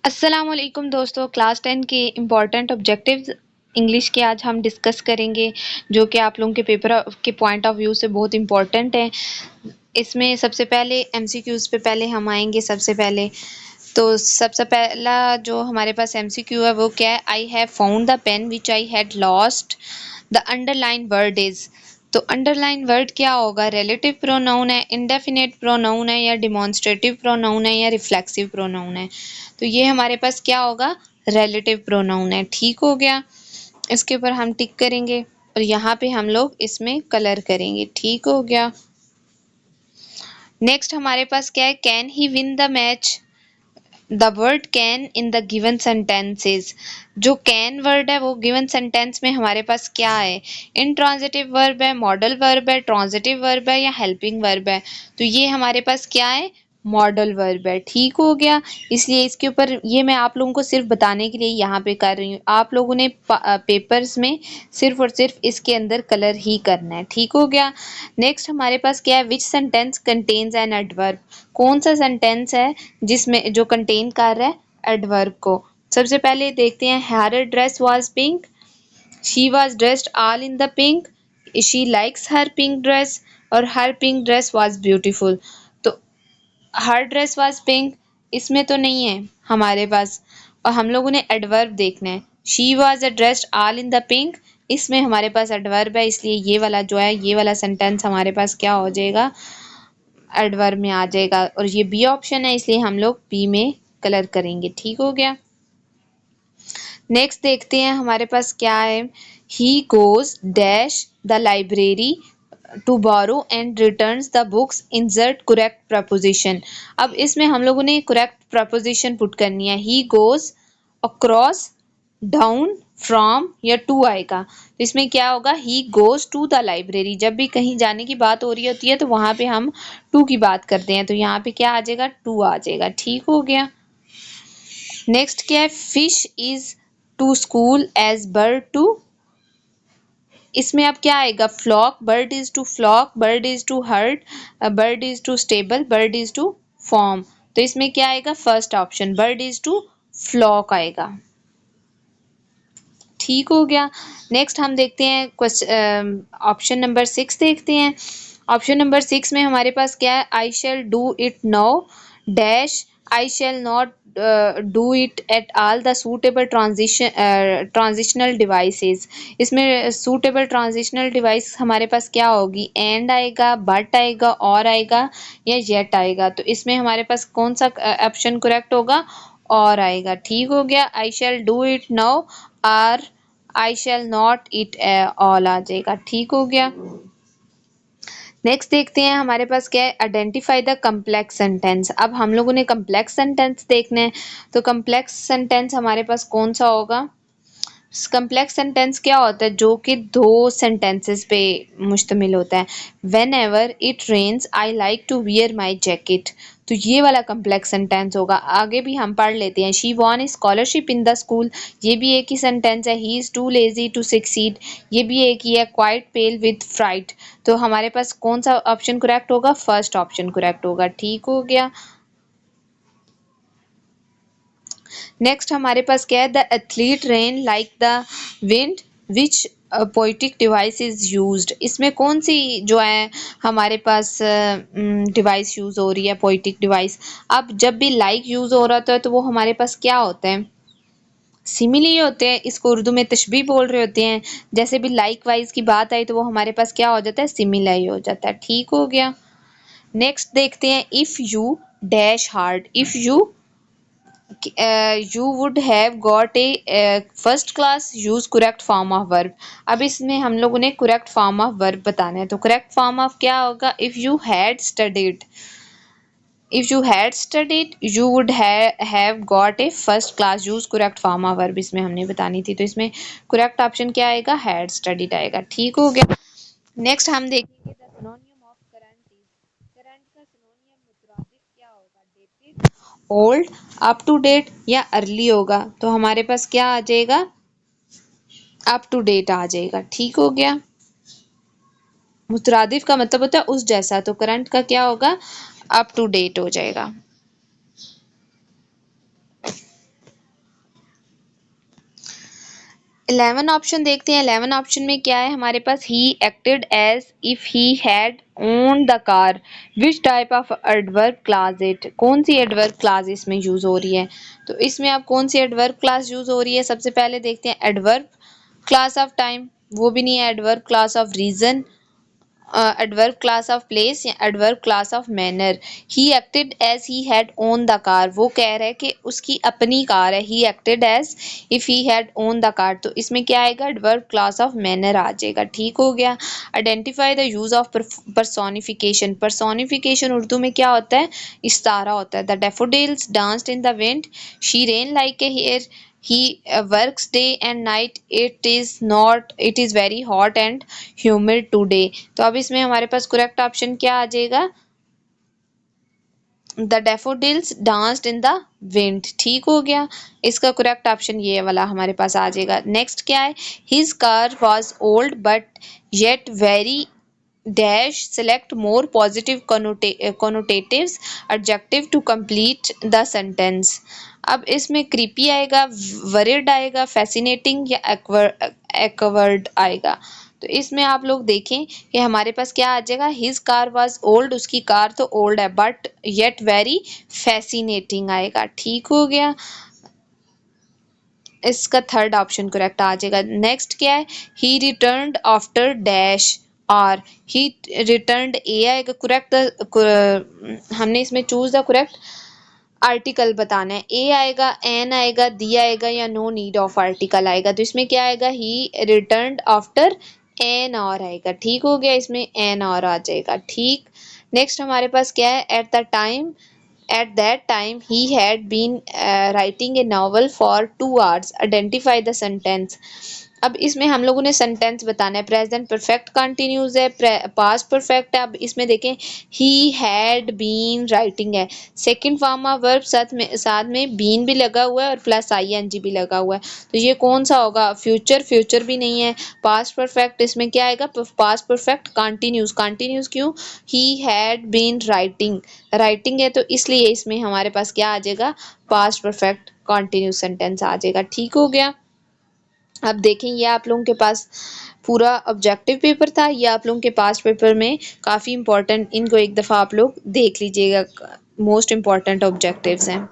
अस्सलाम वालेकुम दोस्तों, क्लास 10 के इम्पॉर्टेंट ऑब्जेक्टिव्स इंग्लिश के आज हम डिस्कस करेंगे, जो कि आप लोगों के पेपर के पॉइंट ऑफ व्यू से बहुत इम्पॉर्टेंट है। इसमें सबसे पहले एमसीक्यूज़ पे पहले हम आएंगे। सबसे पहला जो हमारे पास एमसीक्यू है वो क्या है? I have found the pen which I had lost, the underline word is. तो अंडरलाइन वर्ड क्या होगा? रिलेटिव प्रोनाउन है, इंडेफिनेट प्रोनाउन है, या डिमॉन्स्ट्रेटिव प्रोनाउन है, या रिफ्लेक्सिव प्रोनाउन है? तो ये हमारे पास क्या होगा? रिलेटिव प्रोनाउन है। ठीक हो गया, इसके ऊपर हम टिक करेंगे और यहाँ पे हम लोग इसमें कलर करेंगे। ठीक हो गया। नेक्स्ट हमारे पास क्या है? Can he win the match? The word can in the given sentences. जो कैन वर्ड है वो गिवन सेंटेंस में हमारे पास क्या है? इंट्रांजिटिव वर्ब है, मॉडल वर्ब है, ट्रांजिटिव वर्ब है, या हेल्पिंग वर्ब है? तो ये हमारे पास क्या है? मॉडल वर्ब है। ठीक हो गया। इसलिए इसके ऊपर ये मैं आप लोगों को सिर्फ बताने के लिए यहाँ पे कर रही हूँ। आप लोगों ने पेपर्स में सिर्फ और सिर्फ इसके अंदर कलर ही करना है। ठीक हो गया। नेक्स्ट हमारे पास क्या है? विच सेंटेंस कंटेन्स एन एडवर्ब? कौन सा सेंटेंस है जिसमें जो कंटेन कर रहा है एडवर्ब को? सबसे पहले देखते हैं। Her dress was pink, she was dressed all in the pink, she likes her pink dress, और her pink dress was beautiful. तो हर ड्रेस वाज पिंक इसमें तो नहीं है हमारे पास, और हम लोगों ने एडवर्ब देखना है। She was dressed all in the pink, इसमें हमारे पास एडवर्ब है, इसलिए ये वाला जो है ये वाला सेंटेंस हमारे पास क्या हो जाएगा? एडवर्ब में आ जाएगा। और ये बी ऑप्शन है, इसलिए हम लोग बी में कलर करेंगे। ठीक हो गया। नेक्स्ट देखते हैं हमारे पास क्या है। He goes dash the library to borrow and returns the books, insert correct preposition. अब इसमें हम लोगों ने करेक्ट प्रपोजिशन पुट करनी है। He goes across, down, from, या टू आएगा। तो इसमें क्या होगा? He goes to the library. जब भी कहीं जाने की बात हो रही होती है तो वहां पे हम टू की बात करते हैं, तो यहाँ पे क्या आ जाएगा? टू आ जाएगा। ठीक हो गया। नेक्स्ट क्या है? Fish is to school as bird to. इसमें अब क्या आएगा? Flock, bird is to flock, bird is to herd, bird is to stable, bird is to form. तो इसमें क्या आएगा? First option, bird is to flock आएगा। ठीक हो गया। नेक्स्ट हम देखते हैं ऑप्शन नंबर 6 देखते हैं। ऑप्शन नंबर 6 में हमारे पास क्या है? I shall do it now dash, I shall not do it at all the suitable transitional devices. इसमें सूटेबल ट्रांजिशनल डिवाइस हमारे पास क्या होगी? एंड आएगा, बट आएगा, और आएगा, या येट आएगा? तो इसमें हमारे पास कौन सा ऑप्शन करेक्ट होगा? और आएगा। ठीक हो गया। आई शैल डू इट नाउ और आई शैल नॉट इट ऑल आ जाएगा। ठीक हो गया। नेक्स्ट देखते हैं हमारे पास क्या है? Identify the complex sentence. अब हम लोगों ने कम्प्लेक्स सेंटेंस देखने हैं, तो कम्प्लेक्स सेंटेंस हमारे पास कौन सा होगा? कम्प्लेक्स सेंटेंस क्या होता है? जो कि दो सेंटेंसेस पे मुश्तमिल होता है। Whenever it rains I like to wear my jacket. तो ये वाला कम्प्लेक्स सेंटेंस होगा। आगे भी हम पढ़ लेते हैं। She won scholarship in the school, ये भी एक ही सेंटेंस है। He is too lazy to succeed, ये भी एक ही है। Quite pale with fright. तो हमारे पास कौन सा ऑप्शन करेक्ट होगा? फर्स्ट ऑप्शन करेक्ट होगा। ठीक हो गया। नेक्स्ट हमारे पास क्या है? The athlete ran like the wind, which poetic device is used. इसमें कौन सी जो है हमारे पास डिवाइस यूज हो रही है? Poetic device. अब जब भी लाइक यूज हो रहा था तो वो हमारे पास क्या होता है? सिमिली होते हैं। इसको उर्दू में तशबीह बोल रहे होते हैं। जैसे भी लाइक वाइज की बात आई तो वो हमारे पास क्या हो जाता है? सिमिला ही हो जाता है। ठीक हो गया। नेक्स्ट देखते हैं। If you dash hard, if you you would have got a first class, use correct form of verb। अब इसमें हम लोगों ने correct form of verb बताना है, तो correct form of क्या होगा? if you had studied, if you had studied you would have got a first class, use correct form of verb इसमें हमने बतानी थी। तो इसमें correct option क्या आएगा? had studied आएगा। ठीक हो गया। नेक्स्ट हम देखेंगे the synonym of current is. Current का सिनोनियम मुतरादिफ क्या होगा? Dated, old, up to date, या अर्ली होगा? तो हमारे पास क्या आ जाएगा? अप टू डेट आ जाएगा। ठीक हो गया। मुतरादिफ का मतलब होता है उस जैसा, तो करंट का क्या होगा? अप टू डेट हो जाएगा। 11 ऑप्शन देखते हैं। 11 ऑप्शन में क्या है हमारे पास, he acted as if he had own the car, which type of adverb clause it, कौन सी एडवर्ब क्लास इसमें यूज हो रही है। तो इसमें अब कौन सी एडवर्ब क्लास यूज हो रही है, सबसे पहले देखते हैं एडवर्ब क्लास ऑफ टाइम, वो भी नहीं है, adverb clause of reason, adverb clause of place या adverb clause of manner. He acted as he had own the car, वो कह रहा है कि उसकी अपनी कार है, he acted as if he had own the car, तो इसमें क्या आएगा, एडवर्ब क्लास ऑफ मैनर आ जाएगा। ठीक हो गया। Identify the use of personification, personification Urdu में क्या होता है, इस्तारा होता है। The daffodils danced in the wind, she ran like a hare, he works day and night, it is very hot and humid today। तो अब इसमें हमारे पास करेक्ट ऑप्शन क्या आ जाएगा, the daffodils danced in the wind. ठीक हो गया, इसका करेक्ट ऑप्शन ये वाला हमारे पास आ जाएगा। नेक्स्ट क्या है, his car was old but yet very dash, select more positive connotatives adjective to complete the sentence। अब इसमें creepy आएगा, worried आएगा, fascinating या awkward आएगा। तो इसमें आप लोग देखें कि हमारे पास क्या आ जाएगा, his car was old, उसकी कार तो old है, but yet very fascinating आएगा। ठीक हो गया, इसका थर्ड ऑप्शन करेक्ट आ जाएगा। नेक्स्ट क्या है, he returned after dash or, he returned a आएगा करेक्ट, हमने इसमें चूज द करेक्ट आर्टिकल बताना है। ए आएगा, एन आएगा, दी आएगा या नो नीड ऑफ आर्टिकल आएगा। तो इसमें क्या आएगा, ही रिटर्न्ड आफ्टर एन और आएगा। ठीक हो गया, इसमें एन और आ जाएगा। ठीक, नेक्स्ट हमारे पास क्या है, at that time he had been writing a novel for 2 hours, identify the sentence। अब इसमें हम लोगों ने सेंटेंस बताना है, प्रेजेंट परफेक्ट कंटिन्यूज है, पास्ट परफेक्ट है। अब इसमें देखें ही हैड बीन राइटिंग है, सेकंड फॉर्म ऑफ वर्ब, साथ में बीन भी लगा हुआ है और प्लस आईएनजी भी लगा हुआ है। तो ये कौन सा होगा, फ्यूचर, फ्यूचर भी नहीं है। पास्ट परफेक्ट, इसमें क्या आएगा, पास्ट परफेक्ट कंटिन्यूज, कंटिन्यूज क्यों, he had been writing, writing है, तो इसलिए इसमें हमारे पास क्या आ जाएगा, पास्ट परफेक्ट कंटिन्यूस सेंटेंस आ जाएगा। ठीक हो गया। अब देखें, ये आप लोगों के पास पूरा ऑब्जेक्टिव पेपर था, ये आप लोगों के पास्ट पेपर में काफ़ी इंपॉर्टेंट, इनको एक दफ़ा आप लोग देख लीजिएगा, मोस्ट इम्पॉर्टेंट ऑब्जेक्टिव्स हैं।